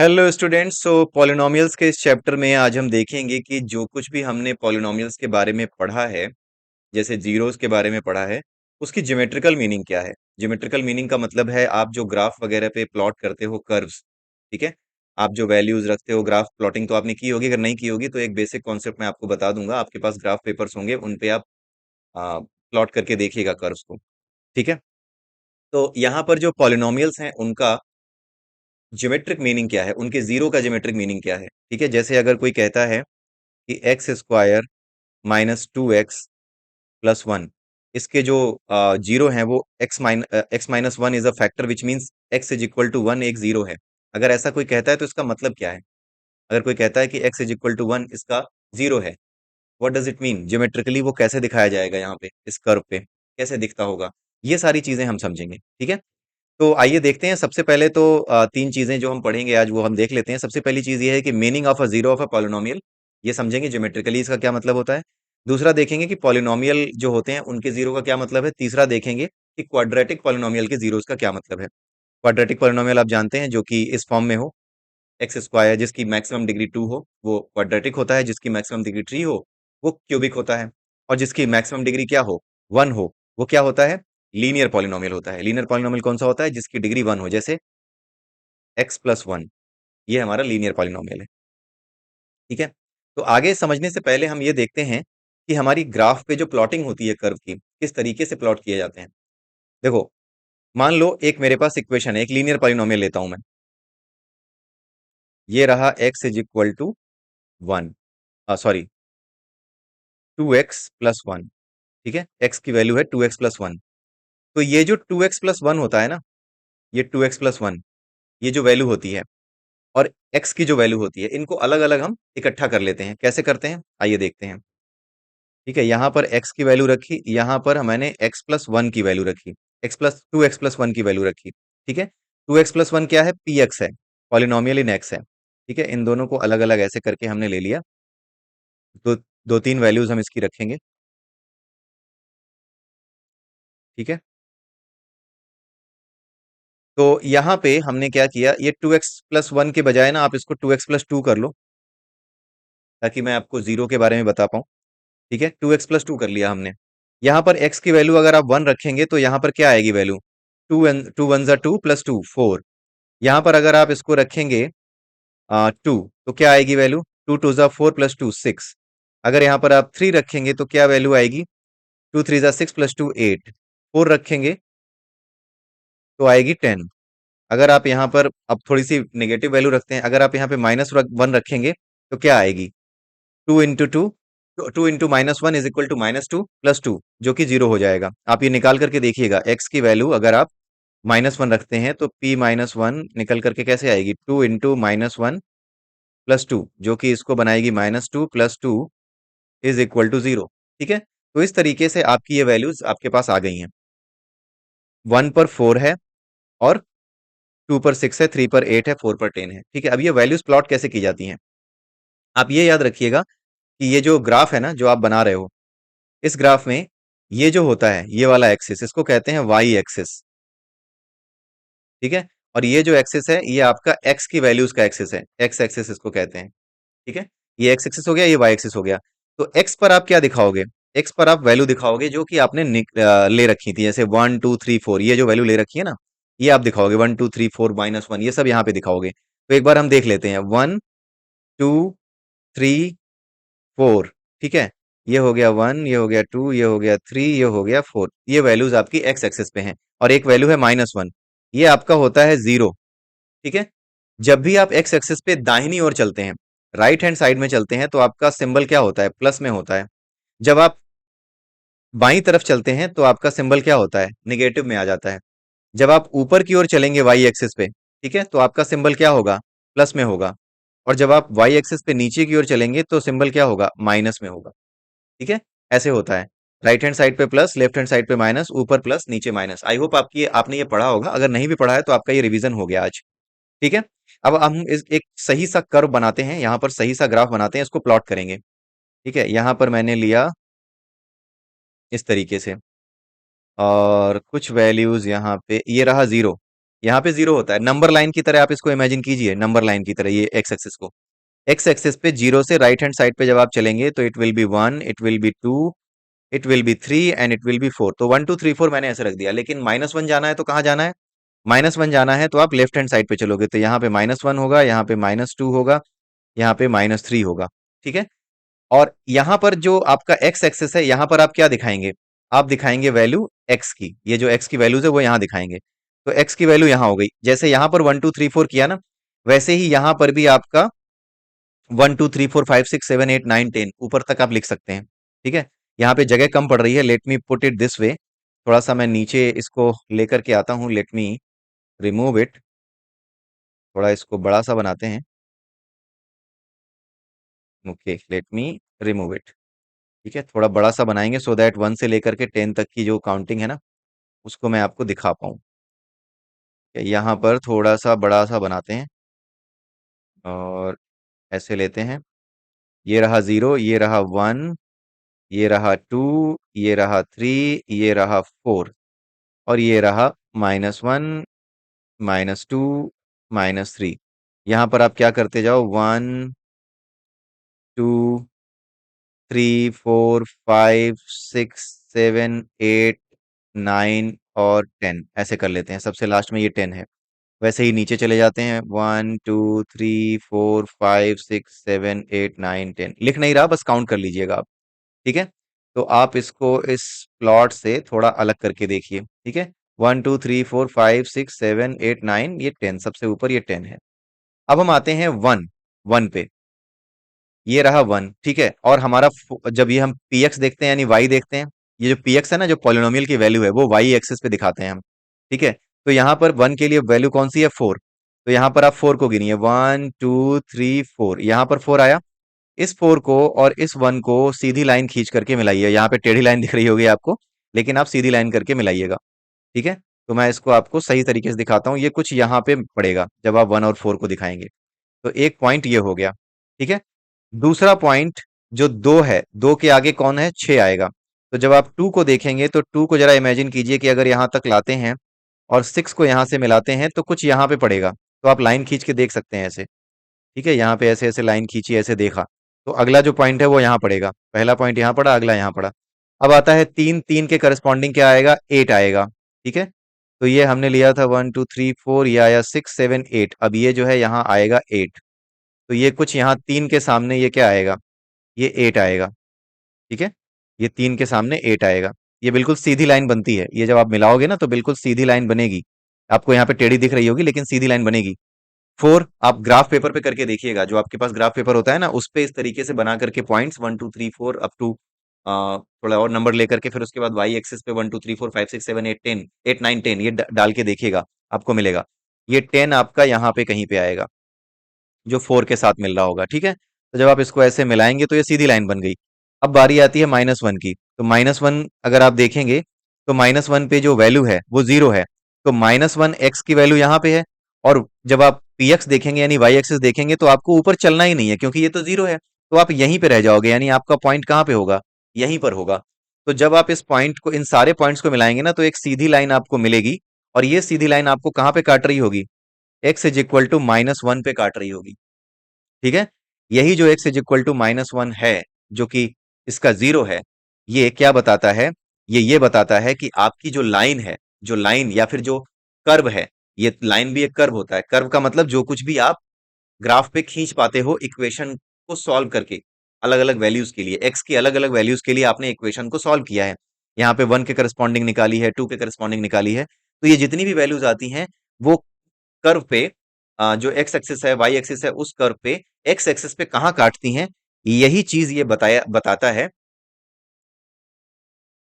Hello students. Polynomials के इस chapter में आज हम देखेंगे कि जो कुछ भी हमने पॉलिनोमियल्स के बारे में पढ़ा है, जैसे जीरोस के बारे में पढ़ा है, उसकी ज्योमेट्रिकल मीनिंग क्या है। ज्योमेट्रिकल मीनिंग का मतलब है आप जो ग्राफ वगैरह पे प्लॉट करते हो कर्व्स, ठीक है। आप जो वैल्यूज रखते हो, ग्राफ प्लॉटिंग तो आपने की होगी, अगर नहीं की होगी तो एक बेसिक कॉन्सेप्ट मैं आपको बता दूंगा। आपके पास ग्राफ पेपर्स होंगे, उन पे आप प्लॉट करके देखिएगा कर्व्स को, ठीक है। तो यहाँ पर जो पॉलिनोमियल्स हैं उनका ज्योमेट्रिक मीनिंग क्या है, उनके जीरो का ज्योमेट्रिक मीनिंग क्या है, ठीक है। जैसे अगर कोई कहता है कि x square minus two x plus one, इसके जो जीरो हैं वो x minus one is a factor which means x is equal to one, एक जीरो है। अगर ऐसा कोई कहता है तो इसका मतलब क्या है। अगर कोई कहता है कि x is equal to one, इसका जीरो है, what does it mean, geometrically वो कैसे दिखाया जाएगा, यहाँ पे इस कर्व पे कैसे दिखता होगा, ये सारी चीजें हम समझेंगे, ठीक है। तो आइए देखते हैं। सबसे पहले तो तीन चीजें जो हम पढ़ेंगे आज वो हम देख लेते हैं। सबसे पहली चीज ये है कि meaning of a zero of a polynomial, ये समझेंगे ज्योमेट्रिकली इसका क्या मतलब होता है। दूसरा देखेंगे कि पॉलिनोमियल जो होते हैं उनके जीरो का क्या मतलब है। तीसरा देखेंगे कि क्वाड्रेटिक पॉलिनोमियल के जीरोस का क्या मतलब है। क्वाड्रेटिक पॉलिनोमियल आप जानते हैं, जो कि इस फॉर्म में हो, एक्स स्क्वायर जिसकी मैक्सिमम डिग्री टू हो वो क्वाड्रेटिक होता है, जिसकी मैक्सिमम डिग्री थ्री हो वो क्यूबिक होता है, और जिसकी मैक्सिमम डिग्री क्या हो, वन हो, वो क्या होता है, लीनियर पॉलिनोमियल होता है। लीनियर पॉलिनोमियल कौन सा होता है, जिसकी डिग्री वन हो, जैसे एक्स प्लस वन, ये हमारा लीनियर पॉलिनोमियल है, ठीक है। तो आगे समझने से पहले हम ये देखते हैं कि हमारी ग्राफ पे जो प्लॉटिंग होती है कर्व की, किस तरीके से प्लॉट किए जाते हैं। देखो, मान लो एक मेरे पास इक्वेशन है, एक लीनियर पॉलिनोमियल लेता हूं मैं। ये रहा x is equal to one, sorry, two x plus one, ठीक है। एक्स की वैल्यू है टू एक्स प्लस वन। तो ये जो टू एक्स प्लस वन होता है ना, ये टू एक्स प्लस वन, ये जो वैल्यू होती है और एक्स की जो वैल्यू होती है, इनको अलग अलग हम इकट्ठा कर लेते हैं। कैसे करते हैं आइए देखते हैं, ठीक है। यहाँ पर एक्स की वैल्यू रखी, यहाँ पर मैंने एक्स प्लस वन की वैल्यू रखी, x plus two x plus one की वैल्यू रखी, ठीक है। टू एक्स प्लस वन क्या है, पी एक्स है, पॉलिनोमियल इन एक्स है, ठीक है। इन दोनों को अलग अलग ऐसे करके हमने ले लिया। दो दो तीन वैल्यूज हम इसकी रखेंगे, ठीक है। तो यहाँ पे हमने क्या किया, ये टू एक्स प्लस वन के बजाय ना आप इसको टू एक्स प्लस टू कर लो, ताकि मैं आपको जीरो के बारे में बता पाऊं, ठीक है। टू एक्स प्लस टू कर लिया हमने। यहाँ पर एक्स की वैल्यू अगर आप वन रखेंगे तो यहाँ पर क्या आएगी वैल्यू, टू वन जा टू प्लस टू फोर। यहाँ पर अगर आप इसको रखेंगे टू, तो क्या आएगी वैल्यू, टू टू जा फोर प्लस टू सिक्स। अगर यहाँ पर आप थ्री रखेंगे तो क्या वैल्यू आएगी, टू थ्री जा six plus two eight. Four रखेंगे तो आएगी टेन। अगर आप यहाँ पर अब थोड़ी सी नेगेटिव वैल्यू रखते हैं, अगर आप यहाँ पे माइनस वन रखेंगे तो क्या आएगी, two into two, two into minus one is equal to minus two plus two, जो कि जीरो हो जाएगा। आप ये निकाल करके देखिएगा, एक्स की वैल्यू अगर आप माइनस वन रखते हैं तो पी माइनस वन निकल करके कैसे आएगी, two into minus one plus two, जो कि इसको बनाएगी minus two plus two is equal to zero, ठीक है। तो इस तरीके से आपकी ये वैल्यूज आपके पास आ गई हैं। वन पर फोर है, और टू पर सिक्स है, थ्री पर एट है, फोर पर टेन है, ठीक है। अब ये वैल्यूज प्लॉट कैसे की जाती हैं, आप ये याद रखिएगा कि ये जो ग्राफ है ना जो आप बना रहे हो, इस ग्राफ में ये जो होता है, ये वाला एक्सिस, इसको कहते हैं वाई एक्सिस, ठीक है। और ये जो एक्सिस है ये आपका एक्स की वैल्यूज का एक्सिस है, एक्स एक्सिस इसको कहते हैं, ठीक है। ये एक्स एक्सिस हो गया, ये वाई एक्सिस हो गया। तो एक्स पर आप क्या दिखाओगे, एक्स पर आप वैल्यू दिखाओगे जो कि आपने ले रखी थी, जैसे वन टू थ्री फोर, ये जो वैल्यू ले रखी है ना, ये आप दिखाओगे, one two three four minus one, ये सब यहाँ पे दिखाओगे। तो एक बार हम देख लेते हैं, वन टू थ्री फोर, ठीक है। ये हो गया वन, ये हो गया टू, ये हो गया थ्री, ये हो गया फोर, ये वैल्यूज आपकी एक्स एक्सिस पे हैं। और एक वैल्यू है माइनस वन, ये आपका होता है जीरो, ठीक है। जब भी आप एक्स एक्सिस पे दाहिनी ओर चलते हैं, राइट हैंड साइड में चलते हैं, तो आपका सिंबल क्या होता है, प्लस में होता है। जब आप बाईं तरफ चलते हैं तो आपका सिंबल क्या होता है, निगेटिव में आ जाता है। जब आप ऊपर की ओर चलेंगे वाई एक्सिस पे, ठीक है, तो आपका सिंबल क्या होगा, प्लस में होगा। और जब आप वाई एक्सिस पे नीचे की ओर चलेंगे तो सिंबल क्या होगा, माइनस में होगा, ठीक है। ऐसे होता है, राइट हैंड साइड पे प्लस, लेफ्ट हैंड साइड पे माइनस, ऊपर प्लस नीचे माइनस। आई होप आपकी आपने ये पढ़ा होगा, अगर नहीं भी पढ़ा है तो आपका ये रिवीजन हो गया आज, ठीक है। अब हम इस एक सही सा कर्व बनाते हैं, यहाँ पर सही सा ग्राफ बनाते हैं, इसको प्लॉट करेंगे, ठीक है। यहाँ पर मैंने लिया इस तरीके से, और कुछ वैल्यूज यहाँ पे, ये रहा जीरो, यहाँ पे 0 होता है। नंबर लाइन की तरह आप इसको इमेजिन कीजिए, नंबर लाइन की तरह ये एक्स एक्सिस को। एक्स एक्सिस पे 0 से राइट हैंड साइड पे जब आप चलेंगे तो it will be 1, it will be 2, it will be 3 and it will be 4। तो 1 2 3 4 मैंने ऐसे रख दिया, लेकिन -1 जाना है तो कहाँ जाना है? -1 जाना है तो आप लेफ्ट हैंड साइड पे चलोगे, तो यहाँ पे -1 होगा, यहाँ पे -2 होगा, यहाँ पे -3 होगा। ठीक है। और यहाँ पर जो आपका एक्स एक्सिस है, यहाँ पर आप क्या दिखाएंगे? आप दिखाएंगे वैल्यू एक्स की। ये जो एक्स की वैल्यूज है वो यहाँ दिखाएंगे। तो एक्स की वैल्यू यहाँ हो गई। जैसे यहाँ पर 1 2 3 4 किया ना, वैसे ही यहाँ पर भी आपका 1 2 3 4 5 6 7 8 9 10 ऊपर तक आप लिख सकते हैं। ठीक है। यहाँ पे जगह कम पड़ रही है, let me put it this way. थोड़ा सा मैं नीचे इसको लेकर के आता हूँ, लेट मी रिमूव इट। थोड़ा इसको बड़ा सा बनाते हैं। Okay, let me remove it. ठीक है, थोड़ा बड़ा सा बनाएंगे सो दैट 1 से लेकर के 10 तक की जो काउंटिंग है ना, उसको मैं आपको दिखा पाऊँ। यहाँ पर थोड़ा सा बड़ा सा बनाते हैं और ऐसे लेते हैं। ये रहा 0, ये रहा 1, ये रहा 2, ये रहा 3, ये रहा 4 और ये रहा -1, -2, -3। यहाँ पर आप क्या करते जाओ, 1 2 3 4 5 6 7 8 9 और 10 ऐसे कर लेते हैं। सबसे लास्ट में ये 10 है। वैसे ही नीचे चले जाते हैं, 1 2 3 4 5 6 7 8 9 10। लिख नहीं रहा, बस काउंट कर लीजिएगा आप। ठीक है। तो आप इसको इस प्लॉट से थोड़ा अलग करके देखिए। ठीक है। 1 2 3 4 5 6 7 8 9, ये 10, सबसे ऊपर ये 10 है। अब हम आते हैं 1 1 पे। ये रहा 1। ठीक है। और हमारा जब ये हम पी एक्स देखते हैं यानी वाई देखते हैं, ये जो पी एक्स है ना, जो पॉलिनोमियल की वैल्यू है, वो वाई एक्सिस पे दिखाते हैं हम। ठीक है। तो यहाँ पर 1 के लिए वैल्यू कौन सी है? 4। तो यहाँ पर आप 4 को गिनिए, 1 2 3 4। यहाँ पर 4 आया। इस 4 को और इस 1 को सीधी लाइन खींच करके मिलाइए। यहाँ पे टेढ़ी लाइन दिख रही होगी आपको, लेकिन आप सीधी लाइन करके मिलाइएगा। ठीक है। तो मैं इसको आपको सही तरीके से दिखाता हूँ। ये कुछ यहाँ पे पड़ेगा जब आप 1 और 4 को दिखाएंगे। तो एक पॉइंट ये हो गया। ठीक है। दूसरा पॉइंट जो 2 है, 2 के आगे कौन है? 6 आएगा। तो जब आप 2 को देखेंगे तो 2 को जरा इमेजिन कीजिए कि अगर यहाँ तक लाते हैं और 6 को यहाँ से मिलाते हैं तो कुछ यहाँ पे पड़ेगा। तो आप लाइन खींच के देख सकते हैं ऐसे। ठीक है। यहाँ पे ऐसे ऐसे लाइन खींची, ऐसे देखा, तो अगला जो पॉइंट है वो यहाँ पड़ेगा। पहला पॉइंट यहाँ पड़ा, अगला यहाँ पड़ा। अब आता है 3, 3 के करस्पॉन्डिंग क्या आएगा? 8 आएगा। ठीक है। तो ये हमने लिया था 1 2 3 4, ये आया 6 7 8। अब ये जो है यहाँ आएगा 8। तो ये कुछ यहाँ 3 के सामने ये क्या आएगा? ये 8 आएगा। ठीक है। ये 3 के सामने 8 आएगा। ये बिल्कुल सीधी लाइन बनती है। ये जब आप मिलाओगे ना तो बिल्कुल सीधी लाइन बनेगी। आपको यहाँ पे टेढ़ी दिख रही होगी, लेकिन सीधी लाइन बनेगी। 4 आप ग्राफ पेपर पे करके देखिएगा, जो आपके पास ग्राफ पेपर होता है ना, उस पे इस तरीके से बना करके पॉइंट्स 1 2 3 4 अप टू थोड़ा और नंबर लेकर के, फिर उसके बाद वाई एक्सिस पे 1 2 3 4 5 6 7 8 10 8 9 10 ये डाल के देखिएगा, आपको मिलेगा। ये 10 आपका यहाँ पे कहीं पे आएगा, जो 4 के साथ मिल रहा होगा। ठीक है। तो जब आप इसको ऐसे मिलाएंगे तो ये सीधी लाइन बन गई। अब बारी आती है -1 की। तो -1 अगर आप देखेंगे तो -1 पे जो वैल्यू है वो 0 है। तो -1 एक्स की वैल्यू यहाँ पे है। और जब आप पी एक्स देखेंगे यानी वाई एक्सिस देखेंगे तो आपको ऊपर चलना ही नहीं है, क्योंकि ये तो 0 है। तो आप यहीं पे रह जाओगे, यानी आपका पॉइंट कहाँ पे होगा? यहीं पर होगा। तो जब आप इस पॉइंट को, इन सारे पॉइंट्स को मिलाएंगे ना, तो एक सीधी लाइन आपको मिलेगी। और ये सीधी लाइन आपको कहाँ पे काट रही होगी? एक्स इज इक्वल टू -1 पे काट रही होगी। ठीक है। यही जो एक्स इज इक्वल टू -1 है, जो कि इसका 0 है, ये क्या बताता है? ये बताता है कि आपकी जो लाइन है, जो लाइन या फिर जो कर्व है, ये लाइन भी एक कर्व होता है। कर्व का मतलब जो कुछ भी आप ग्राफ पे खींच पाते हो इक्वेशन को सॉल्व करके, अलग अलग वैल्यूज के लिए, एक्स की अलग अलग वैल्यूज के लिए आपने इक्वेशन को सॉल्व किया है। यहाँ पे 1 के करस्पॉन्डिंग निकाली है, 2 के करस्पॉन्डिंग निकाली है। तो ये जितनी भी वैल्यूज आती हैं वो कर्व पे, जो एक्स एक्सिस है, वाई एक्सिस है, उस कर्व पे एक्स एक्सिस पे कहाँ काटती हैं, यही चीज ये बताता है।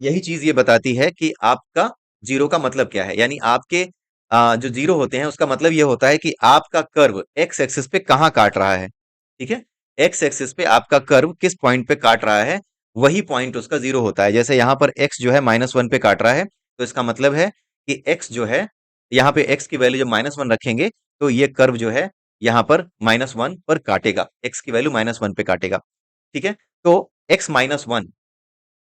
यही चीज ये बताती है कि आपका 0 का मतलब क्या है। यानी आपके जो 0 होते हैं उसका मतलब ये होता है कि आपका कर्व एक्स एक्सिस पे कहाँ काट रहा है। ठीक है। एक्स एक्सिस पे आपका कर्व किस पॉइंट पे काट रहा है, वही पॉइंट उसका 0 होता है। जैसे यहाँ पर एक्स जो है -1 पे काट रहा है, तो इसका मतलब है कि एक्स जो है, यहाँ पे एक्स की वैल्यू जब -1 रखेंगे तो ये कर्व जो है यहाँ पर -1 पर काटेगा, एक्स की वैल्यू -1 पे काटेगा। ठीक है। तो एक्स -1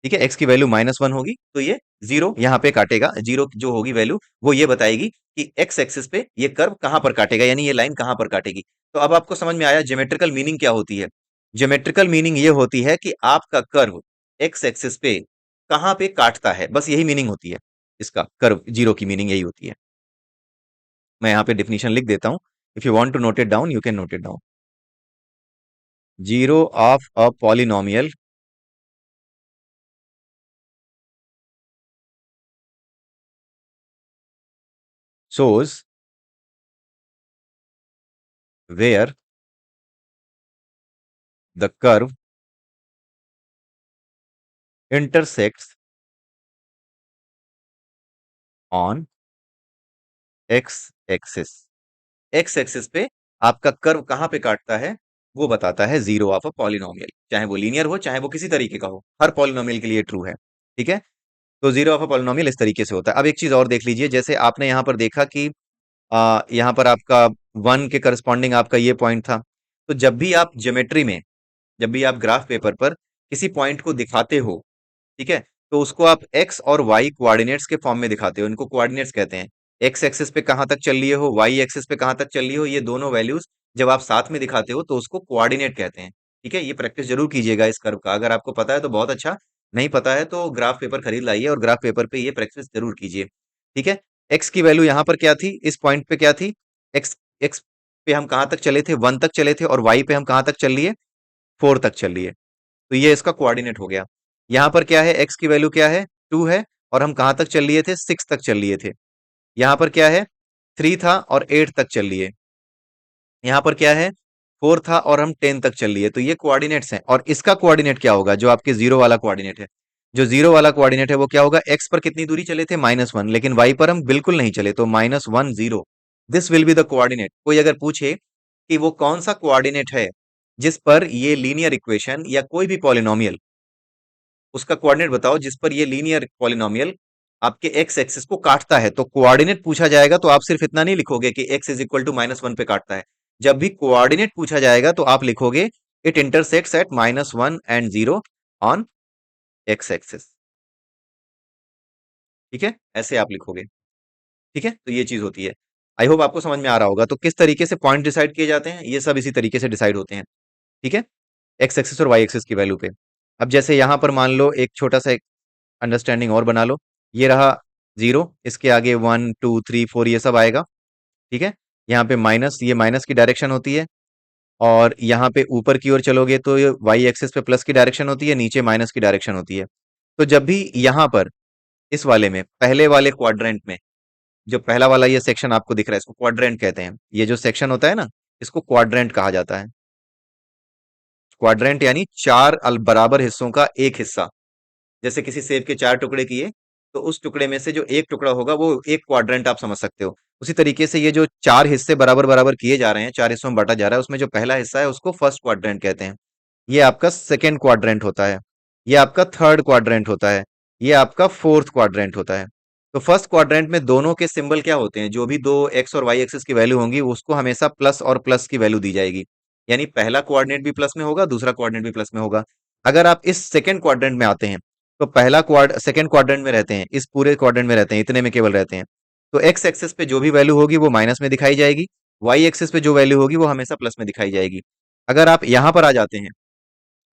ठीक है, एक्स की वैल्यू -1 होगी तो ये जीरो यहाँ पे काटेगा। जीरो जो होगी वैल्यू वो ये बताएगी कि एक्स एक्सिस पे ये कर्व कहां पर काटेगा, यानी ये लाइन कहां पर काटेगी। तो अब आपको समझ में आया ज्योमेट्रिकल मीनिंग क्या होती है। ज्योमेट्रिकल मीनिंग ये होती है कि आपका कर्व एक्स एक्सिस पे कहां पे काटता है, बस यही मीनिंग होती है इसका। कर्व जीरो की मीनिंग यही होती है। मैं यहाँ पे डिफिनीशन लिख देता हूं। If you want to note it down, you can note it down. Zero of a polynomial shows where the curve intersects on x axis. X axis पे आपका कर्व कहां पे काटता है वो बताता है जीरो ऑफ अ पॉलिनोमियल, चाहे वो लीनियर हो चाहे वो किसी तरीके का हो, हर पॉलिनोमियल के लिए ट्रू है। ठीक है, तो जीरो ऑफ अ पॉलिनोमियल इस तरीके से होता है। अब एक चीज और देख लीजिए, जैसे आपने यहां पर देखा कि यहाँ पर आपका वन के करस्पॉन्डिंग आपका ये पॉइंट था। तो जब भी आप ज्योमेट्री में, जब भी आप ग्राफ पेपर पर किसी पॉइंट को दिखाते हो, ठीक है, तो उसको आप एक्स और वाई कोऑर्डिनेट्स के फॉर्म में दिखाते हो, इनको कोऑर्डिनेट्स कहते हैं। एक्स एक्सिस पे कहां तक चल लिए हो, वाई एक्सिस पे कहां तक चल रही हो, ये दोनों वैल्यूज जब आप साथ में दिखाते हो तो उसको कोऑर्डिनेट कहते हैं। ठीक है, ये प्रैक्टिस जरूर कीजिएगा इस कर्व का, अगर आपको पता है तो बहुत अच्छा, नहीं पता है तो ग्राफ पेपर खरीद लाइए और ग्राफ पेपर पे ये प्रैक्टिस जरूर कीजिए। ठीक है, एक्स की वैल्यू यहां पर क्या थी, इस पॉइंट पे क्या थी, एक्स एक्स पे हम कहां तक चले थे, 1 तक चले थे, और वाई पे हम कहां तक चल लिए, 4 तक चल लिए। तो ये इसका कोऑर्डिनेट हो गया। यहाँ पर क्या है, एक्स की वैल्यू क्या है, 2 है, और हम कहां तक चल लिए थे, 6 तक चल लिए थे। यहाँ पर क्या है, 3 था और 8 तक चल लिए। यहाँ पर क्या है, 4 था और हम 10 तक चल लिए। तो ये कोऑर्डिनेट्स हैं, और इसका कोऑर्डिनेट क्या होगा, जो आपके जीरो वाला कोऑर्डिनेट है। जो जीरो वाला कोऑर्डिनेट है वो क्या होगा, एक्स पर कितनी दूरी चले थे, -1, लेकिन वाई पर हम बिल्कुल नहीं चले, तो -1 0। This will be the coordinate. कोई अगर पूछे कि वो कौन सा कोऑर्डिनेट है जिस पर ये लीनियर इक्वेशन या कोई भी पॉलिनोमियल, उसका कोऑर्डिनेट बताओ जिस पर ये लीनियर पॉलिनोमियल आपके एक्स एक्सिस को काटता है, तो कोऑर्डिनेट पूछा जाएगा तो आप सिर्फ इतना नहीं लिखोगे कि एक्स इज इक्वल टू -1 पे काटता है। जब भी कोऑर्डिनेट पूछा जाएगा तो आप लिखोगे it intersects at -1 and 0 on x axis. ठीक है, ऐसे आप लिखोगे। ठीक है, तो ये चीज होती है। आई होप आपको समझ में आ रहा होगा। तो किस तरीके से पॉइंट डिसाइड किए जाते हैं, ये सब इसी तरीके से डिसाइड होते हैं। ठीक है, एक्स एक्सिस और वाई एक्सिस की वैल्यू पे। अब जैसे यहां पर मान लो एक छोटा सा अंडरस्टैंडिंग और बना लो। ये रहा जीरो, इसके आगे 1 2 3 4 ये सब आएगा। ठीक है, यहाँ पे माइनस, ये माइनस की डायरेक्शन होती है, और यहाँ पे ऊपर की ओर चलोगे तो ये वाई एक्सिस पे प्लस की डायरेक्शन होती है, नीचे माइनस की डायरेक्शन होती है। तो जब भी यहाँ पर इस वाले में, पहले वाले क्वाड्रेंट में, जो पहला वाला ये सेक्शन आपको दिख रहा है इसको क्वाड्रेंट कहते हैं। ये जो सेक्शन होता है ना, इसको क्वाड्रेंट कहा जाता है। क्वाड्रेंट यानी चार बराबर हिस्सों का एक हिस्सा। जैसे किसी सेब के चार टुकड़े किए, तो उस टुकड़े में से जो एक टुकड़ा होगा वो एक क्वाड्रेंट आप समझ सकते हो। उसी तरीके से ये जो चार हिस्से बराबर बराबर किए जा रहे हैं, चार हिस्सों में बांटा जा रहा है, उसमें जो पहला हिस्सा है उसको फर्स्ट क्वाड्रेंट कहते हैं। ये आपका सेकेंड क्वाड्रेंट होता है, ये आपका थर्ड क्वाड्रेंट होता है, ये आपका फोर्थ क्वाड्रेंट होता है। तो फर्स्ट क्वाड्रेंट में दोनों के सिंबल क्या होते हैं, जो भी दो एक्स और वाई एक्सिस की वैल्यू होंगी उसको हमेशा प्लस और प्लस की वैल्यू दी जाएगी। यानी पहला कोऑर्डिनेट भी प्लस में होगा, दूसरा कोऑर्डिनेट भी प्लस में होगा। अगर आप इस सेकंड क्वाड्रेंट में आते हैं, तो पहला सेकंड क्वाड्रेंट में रहते हैं, इस पूरे क्वाड्रेंट में रहते हैं, इतने में केवल रहते हैं। तो एक्स एक्सिस पे जो भी वैल्यू होगी वो माइनस में दिखाई जाएगी, वाई एक्सिस पे जो वैल्यू होगी वो हमेशा प्लस में दिखाई जाएगी। अगर आप यहां पर आ जाते हैं,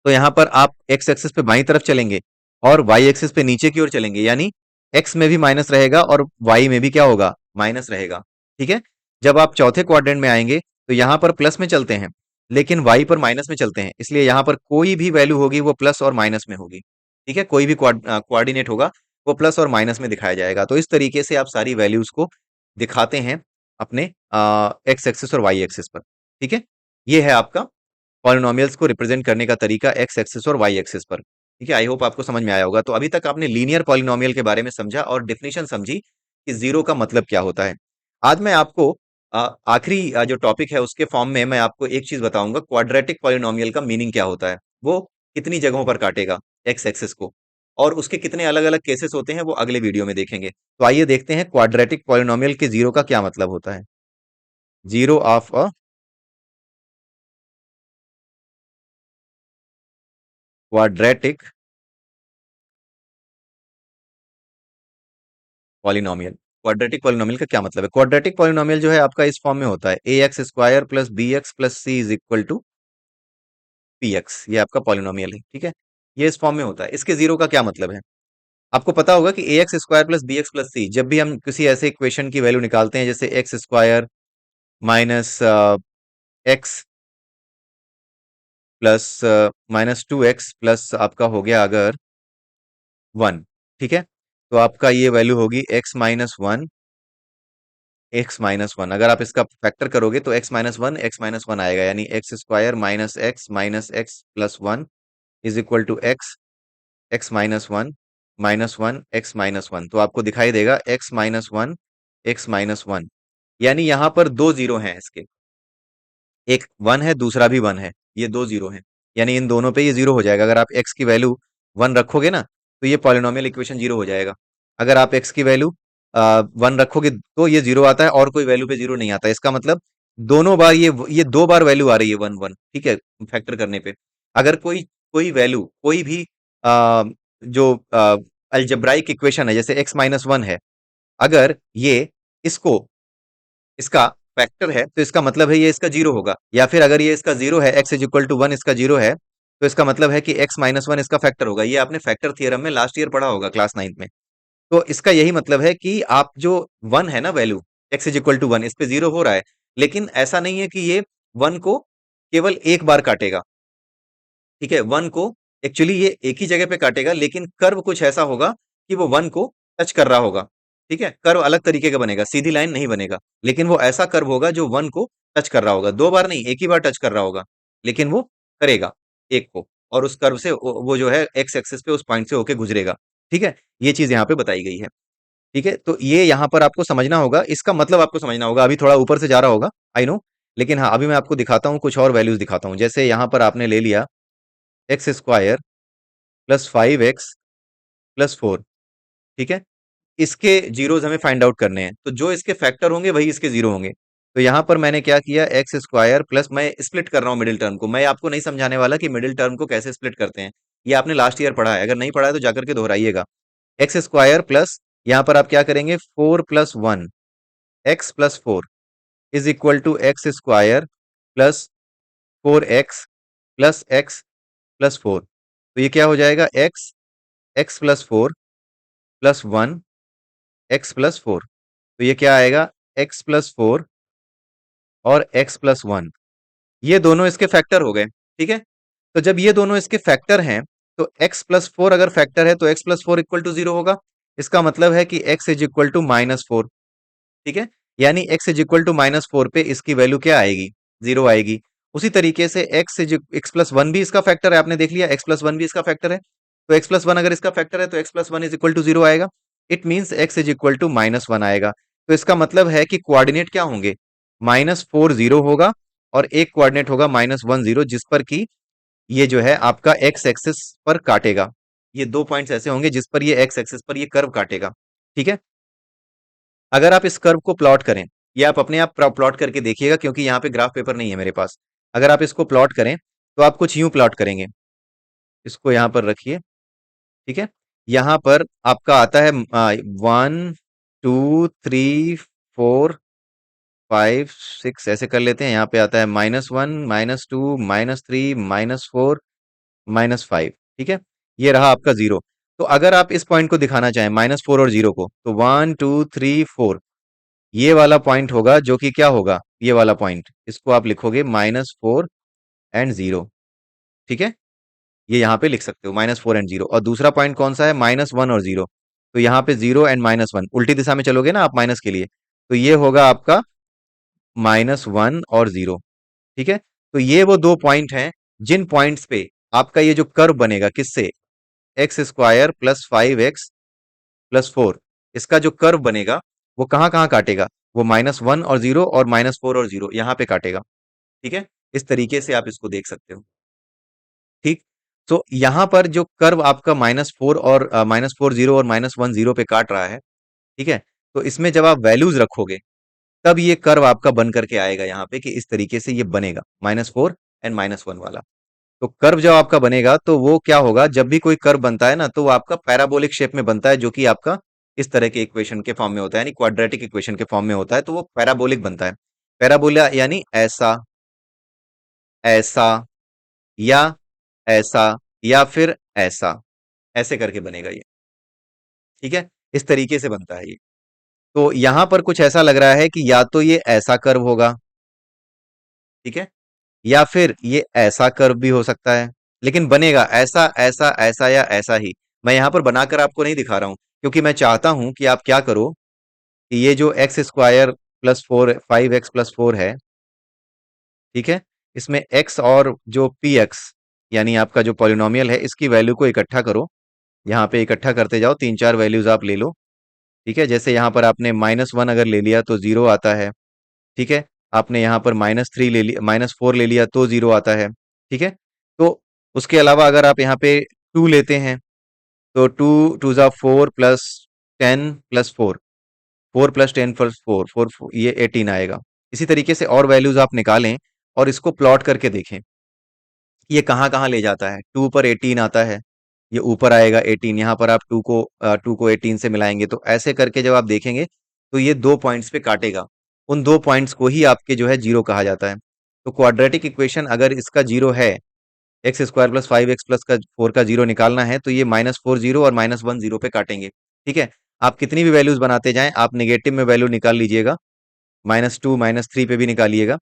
तो यहां पर आप एक्स एक्सिस पे बाईं तरफ चलेंगे और वाई एक्सिस पे नीचे की ओर चलेंगे, यानी एक्स में भी माइनस रहेगा और वाई में भी क्या होगा, माइनस रहेगा। ठीक है, जब आप चौथे क्वाड्रेंट में आएंगे तो यहां पर प्लस में चलते हैं, लेकिन वाई पर माइनस में चलते हैं, इसलिए यहां पर कोई भी वैल्यू होगी वो प्लस और माइनस में होगी। ठीक है, कोई भी कोऑर्डिनेट होगा वो प्लस और माइनस में दिखाया जाएगा। तो इस तरीके से आप सारी वैल्यूज को दिखाते हैं अपने एक्स एक्सिस और वाई एक्सिस पर। ठीक है, ये है आपका पॉलिनोमियल्स को रिप्रेजेंट करने का तरीका एक्स एक्सिस और वाई एक्सिस पर। ठीक है, आई होप आपको समझ में आया होगा। तो अभी तक आपने लीनियर पॉलिनोमियल के बारे में समझा और डेफिनेशन समझी कि जीरो का मतलब क्या होता है। आज मैं आपको आखिरी जो टॉपिक है उसके फॉर्म में मैं आपको एक चीज बताऊंगा, क्वाड्रेटिक पॉलिनोमियल का मीनिंग क्या होता है, वो कितनी जगहों पर काटेगा एक्स एक्सिस को, और उसके कितने अलग अलग केसेस होते हैं वो अगले वीडियो में देखेंगे। तो आइए देखते हैं क्वाड्रेटिक पॉलिनोमियल के जीरो का क्या मतलब होता है। Zero of a quadratic polynomial. Quadratic polynomial का क्या मतलब है? क्वाड्रेटिक पॉलिनोमियल जो है आपका इस फॉर्म में होता है, A X square plus B X plus C is equal to P X. ये आपका पॉलिनोमियल है, ठीक है। ये इस फॉर्म में होता है। इसके जीरो का क्या मतलब है? आपको पता होगा कि A X square plus B X plus C, जब भी हम किसी ऐसे इक्वेशन की वैल्यू निकालते हैं जैसे x square minus x plus minus two x plus आपका हो गया अगर वन, ठीक है, तो आपका ये वैल्यू होगी x minus one, x minus one. अगर आप इसका फैक्टर करोगे तो एक्स माइनस वन आएगा, यानी x square minus x plus one is equal to x, x minus one x minus one. तो आपको दिखाई देगा एक्स माइनस वन, यानी यहां पर दो जीरो हैं इसके, एक वन है दूसरा भी वन है, ये दो जीरो हैं, यानी इन दोनों पे ये जीरो हो जाएगा। अगर आप एक्स की वैल्यू वन रखोगे ना तो ये पॉलिनोमियल इक्वेशन जीरो हो जाएगा। अगर आप एक्स की वैल्यू वन रखोगे तो ये जीरो आता है, और कोई वैल्यू पे जीरो नहीं आता। इसका मतलब दोनों बार ये दो बार वैल्यू आ रही है वन वन, ठीक है, फैक्टर करने पे। अगर कोई कोई वैल्यू कोई भी जो अलजेब्राइक इक्वेशन है जैसे एक्स माइनस वन है, अगर ये इसको इसका फैक्टर है तो इसका मतलब है ये इसका जीरो होगा। या फिर अगर ये इसका जीरो है, x is equal to one इसका जीरो है, तो इसका मतलब है कि एक्स माइनस वन इसका फैक्टर होगा। ये आपने फैक्टर थियरम में लास्ट ईयर पढ़ा होगा क्लास नाइन्थ में। तो इसका यही मतलब है कि आप जो वन है ना value, x is equal to one, इस पे जीरो हो रहा है, लेकिन ऐसा नहीं है कि ये वन को केवल एक बार काटेगा, ठीक है। वन को एक्चुअली ये एक ही जगह पे काटेगा, लेकिन कर्व कुछ ऐसा होगा कि वो वन को टच कर रहा होगा, ठीक है। कर्व अलग तरीके का बनेगा, सीधी लाइन नहीं बनेगा, लेकिन वो ऐसा कर्व होगा जो वन को टच कर रहा होगा। दो बार नहीं, एक ही बार टच कर रहा होगा, लेकिन वो करेगा एक को, और उस कर्व से वो जो है एक्स एक्सिस पे उस पॉइंट से होके गुजरेगा, ठीक है। ये चीज यहाँ पे बताई गई है, ठीक है। तो ये यहाँ पर आपको समझना होगा, इसका मतलब आपको समझना होगा। अभी थोड़ा ऊपर से जा रहा होगा, आई नो, लेकिन हाँ अभी मैं आपको दिखाता हूँ, कुछ और वैल्यूज दिखाता हूँ। जैसे यहाँ पर आपने ले लिया x square plus five x plus four, ठीक है। इसके जीरोज हमें फाइंड आउट करने हैं, तो जो इसके फैक्टर होंगे वही इसके जीरो होंगे। तो यहां पर मैंने क्या किया, एक्स स्क्वायर प्लस, मैं स्प्लिट कर रहा हूं मिडिल टर्म को। मैं आपको नहीं समझाने वाला कि मिडिल टर्म को कैसे स्प्लिट करते हैं, ये आपने लास्ट ईयर पढ़ा है। अगर नहीं पढ़ा है तो जाकर के दोहराइएगा। एक्स स्क्वायर प्लस, यहां पर आप क्या करेंगे, four plus one x plus four is equal to x square plus four x plus four. तो ये क्या हो जाएगा, x x plus four plus one x plus four. तो ये क्या आएगा, एक्स प्लस फोर और एक्स प्लस वन, ये दोनों इसके फैक्टर हो गए, ठीक है। तो जब ये दोनों इसके फैक्टर हैं, तो एक्स प्लस फोर अगर फैक्टर है तो x plus four equal to zero होगा। इसका मतलब है कि x is equal to minus four, ठीक है। यानी x is equal to minus four पे इसकी वैल्यू क्या आएगी, जीरो आएगी। उसी तरीके से एक्स प्लस वन भी इसका फैक्टर है, आपने देख लिया एक्स प्लस वन भी इसका फैक्टर है। तो एक्स प्लस वन अगर इसका फैक्टर है तो x plus one is equal to zero आएगा। It means x is equal to minus one आएगा। तो इसका मतलब है कि कोऑर्डिनेट क्या होंगे, माइनस फोर जीरो होगा और एक कोऑर्डिनेट होगा माइनस वन जीरो, जिस पर कि ये जो है आपका एक्स एक्सिस पर काटेगा। ये दो पॉइंट्स ऐसे होंगे जिस पर ये एक्स एक्सिस पर ये कर्व काटेगा, ठीक है। अगर आप इस कर्व को प्लॉट करें, ये आप अपने आप प्लॉट करके देखिएगा, क्योंकि यहाँ पे ग्राफ पेपर नहीं है मेरे पास। अगर आप इसको प्लॉट करें तो आप कुछ यूं प्लॉट करेंगे, इसको यहाँ पर रखिए, ठीक है। यहाँ पर आपका आता है one two three four five six, ऐसे कर लेते हैं। यहाँ पे आता है minus one minus two minus three minus four minus five, ठीक है। ये रहा आपका जीरो। तो अगर आप इस पॉइंट को दिखाना चाहें माइनस फोर और जीरो को, तो वन टू थ्री फोर, ये वाला पॉइंट होगा जो कि क्या होगा, ये वाला पॉइंट, इसको आप लिखोगे माइनस फोर एंड जीरो, ठीक है। ये यहाँ पे लिख सकते हो माइनस फोर एंड जीरो। और दूसरा पॉइंट कौन सा है, माइनस वन और जीरो। तो यहाँ पे जीरो एंड माइनस वन, उल्टी दिशा में चलोगे ना आप माइनस के लिए, तो ये होगा आपका माइनस वन और जीरो, ठीक है। तो ये वो दो पॉइंट हैं जिन पॉइंट्स पे आपका ये जो कर्व बनेगा, किससे, x square plus five x plus four, इसका जो कर्व बनेगा वो कहाँ कहाँ काटेगा, वो माइनस वन और जीरो और माइनस फोर और जीरो यहाँ पे काटेगा, ठीक है। इस तरीके से आप इसको देख सकते हो, ठीक। तो यहाँ पर जो कर्व आपका माइनस फोर और माइनस फोर जीरो और माइनस वन जीरो पे काट रहा है, ठीक है। तो इसमें जब आप वैल्यूज रखोगे तब ये कर्व आपका बन करके आएगा यहाँ पे, कि इस तरीके से ये बनेगा minus four and minus one वाला। तो कर्व जब आपका बनेगा तो वो क्या होगा, जब भी कोई कर्व बनता है ना तो वो आपका पैराबोलिक शेप में बनता है, जो कि आपका इस तरह के इक्वेशन के फॉर्म में होता है, यानी क्वाड्रेटिक इक्वेशन के फॉर्म में होता है, तो वो पैराबोलिक बनता है। पैराबोला यानी ऐसा, ऐसा, या ऐसा, या फिर ऐसा, ऐसे करके बनेगा ये। ठीक है, इस तरीके से बनता है ये। तो यहां पर कुछ ऐसा लग रहा है कि या तो ये ऐसा कर्व होगा, ठीक है, या फिर ये ऐसा कर्व भी हो सकता है, लेकिन बनेगा ऐसा ऐसा ऐसा या ऐसा ही। मैं यहां पर बनाकर आपको नहीं दिखा रहा हूं, क्योंकि मैं चाहता हूं कि आप क्या करो कि ये जो x square plus four, 5x+4 है, ठीक है, इसमें एक्स और जो पी एक्स यानी आपका जो पॉलिनोमियल है, इसकी वैल्यू को इकट्ठा करो। यहाँ पे इकट्ठा करते जाओ, तीन चार वैल्यूज आप ले लो। ठीक है, जैसे यहाँ पर आपने -1 अगर ले लिया तो 0 आता है। ठीक है, आपने यहाँ पर -3 ले लिया, -4 ले लिया तो 0 आता है। ठीक है, तो उसके अलावा अगर आप यहाँ पे 2 लेते हैं तो 2 2 ज़ा 4 प्लस 10 प्लस 4, 4 प्लस 10 प्लस 4, 4 ये 18 आएगा। इसी तरीके से और वैल्यूज आप निकालें और इसको प्लॉट करके देखें ये कहाँ कहाँ ले जाता है। 2 पर 18 आता है, ये ऊपर आएगा 18, यहाँ पर आप 2 को 18 से मिलाएंगे, तो ऐसे करके जब आप देखेंगे तो ये 2 पॉइंट्स पे काटेगा। उन 2 पॉइंट्स को ही आपके जो है जीरो कहा जाता है। तो क्वाड्रेटिक इक्वेशन अगर इसका जीरो है, x square plus 5x plus का 4 का जीरो निकालना है, तो ये -4 जीरो और -1 जीरो पे काटेंगे। ठीक है, आप कितनी भी वैल्यूज बनाते जाएं, आप नेगेटिव में वैल्यू निकाल लीजिएगा, -2 -3 पे भी निकालिएगा।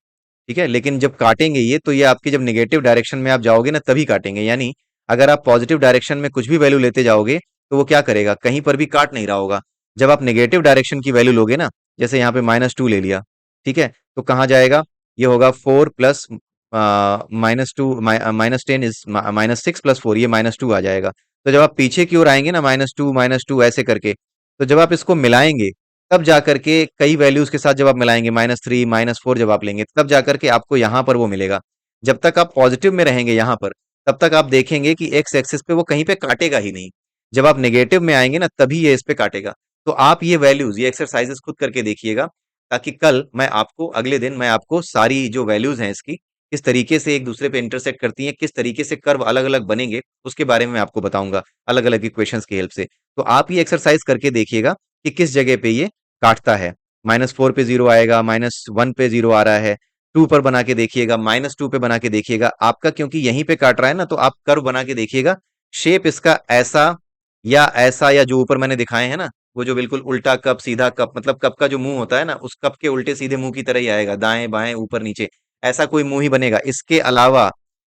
ठीक है, लेकिन जब काटेंगे ये, तो ये आपकी जब नेगेटिव डायरेक्शन में आप जाओगे ना तभी काटेंगे। यानी अगर आप पॉजिटिव डायरेक्शन में कुछ भी वैल्यू लेते जाओगे तो वो क्या करेगा, कहीं पर भी काट नहीं रहा होगा। जब आप नेगेटिव डायरेक्शन की वैल्यू लोगे ना, जैसे यहाँ पे -2 ले लिया, ठीक है, तो कहाँ जाएगा, ये होगा 4 प्लस -2 -10 इज -6 प्लस 4, ये -2 आ जाएगा। तो जब आप पीछे की ओर आएंगे ना, -2 ऐसे करके, तो जब आप इसको मिलाएंगे तब जाकर के कई वैल्यूज के साथ जब आप मिलाएंगे, -3 -4 जब आप लेंगे, तब जाकर के आपको यहाँ पर वो मिलेगा। जब तक आप पॉजिटिव में रहेंगे यहाँ पर, तब तक आप देखेंगे कि एक्स एक्सिस पे वो कहीं पे काटेगा ही नहीं। जब आप नेगेटिव में आएंगे ना, तभी ये इस पे काटेगा। तो आप ये वैल्यूज, ये एक्सरसाइजेस खुद करके देखिएगा, ताकि कल मैं आपको, अगले दिन मैं आपको सारी जो वैल्यूज हैं इसकी, किस तरीके से एक दूसरे पे इंटरसेक्ट करती हैं, किस तरीके से कर्व अलग अलग बनेंगे, उसके बारे में मैं आपको बताऊंगा अलग अलग इक्वेशंस की हेल्प से। तो आप ये एक्सरसाइज करके देखिएगा कि किस जगह पे ये काटता है। -4 पे 0 आएगा, -1 पे 0 आ रहा है, 2 पर बना के देखिएगा, -2 पे बना के देखिएगा आपका, क्योंकि यहीं पे काट रहा है ना, तो आप कर्व बना के देखिएगा, शेप इसका ऐसा या जो ऊपर मैंने दिखाए हैं ना, वो जो बिल्कुल उल्टा कप, सीधा कप, मतलब कप का जो मुंह होता है ना, उस कप के उल्टे सीधे मुंह की तरह ही आएगा, दाएं बाएं ऊपर नीचे, ऐसा कोई मुंह ही बनेगा। इसके अलावा,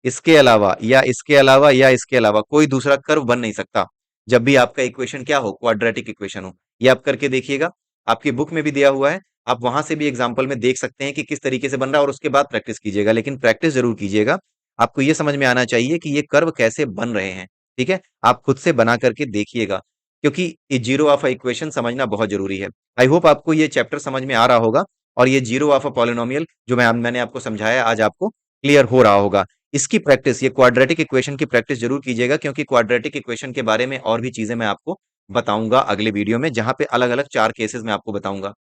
इसके अलावा या इसके अलावा या इसके अलावा कोई दूसरा कर्व बन नहीं सकता, जब भी आपका इक्वेशन क्या हो, क्वाड्रेटिक इक्वेशन हो। ये आप करके देखिएगा, आपकी बुक में भी दिया हुआ है, आप वहां से भी एग्जाम्पल में देख सकते हैं कि किस तरीके से बन रहा है, और उसके बाद प्रैक्टिस कीजिएगा, लेकिन प्रैक्टिस जरूर कीजिएगा। आपको ये समझ में आना चाहिए कि ये कर्व कैसे बन रहे हैं। ठीक है, आप खुद से बना करके देखिएगा, क्योंकि ये जीरो ऑफ अ इक्वेशन समझना बहुत जरूरी है। आई होप आपको ये चैप्टर समझ में आ रहा होगा, और ये जीरो ऑफ अ पॉलिनोमियल जो मैंने आपको समझाया आज, आपको क्लियर हो रहा होगा। इसकी प्रैक्टिस, ये क्वाड्रेटिक इक्वेशन की प्रैक्टिस जरूर कीजिएगा, क्योंकि क्वाड्रेटिक इक्वेशन के बारे में और भी चीजें मैं आपको बताऊंगा अगले वीडियो में, जहां पे अलग अलग 4 केसेस मैं आपको बताऊंगा।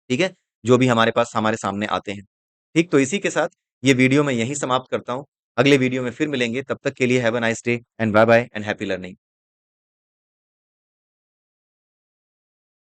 ठीक है, जो भी हमारे पास हमारे सामने आते हैं। ठीक, तो इसी के साथ ये वीडियो मैं यहीं समाप्त करता हूं। अगले वीडियो में फिर मिलेंगे, तब तक के लिए have a nice day and bye bye and happy learning.